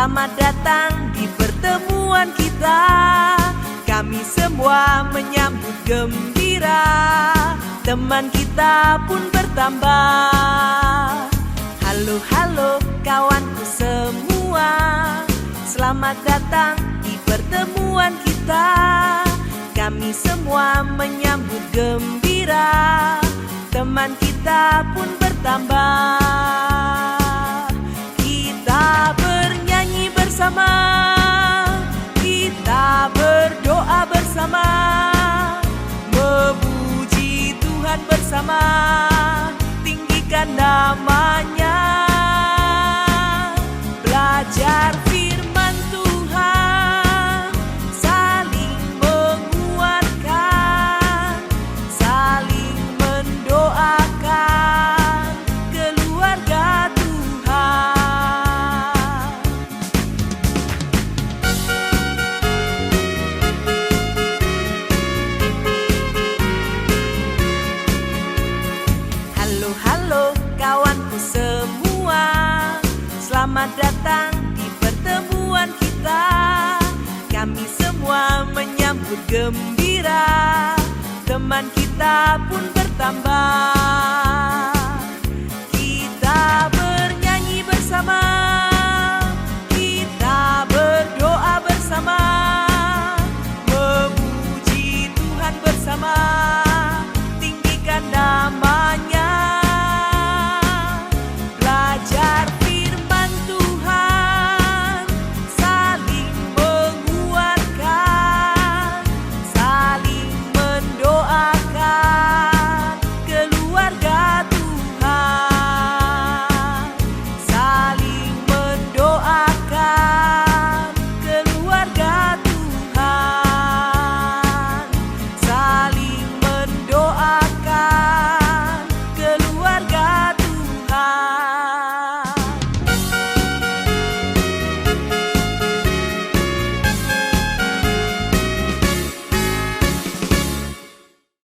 Selamat datang di pertemuan kita. Kami semua menyambut gembira. Teman kita pun bertambah. Halo, halo kawanku semua. Selamat datang di pertemuan kita. Kami semua menyambut gembira. Teman kita pun bertambah. Kita bernyanyi bersama, kita berdoa bersama, memuji Tuhan bersama, tinggikan namanya. Belajar firman Tuhan, saling menguatkan, saling mendoakan keluarga Tuhan. Halo, halo kawanku semua. Selamat datang di pertemuan kita. Kami semua menyambut gembira. Teman kita pun bertambah. Kita bernyanyi bersama, kita berdoa bersama, memuji Tuhan bersama.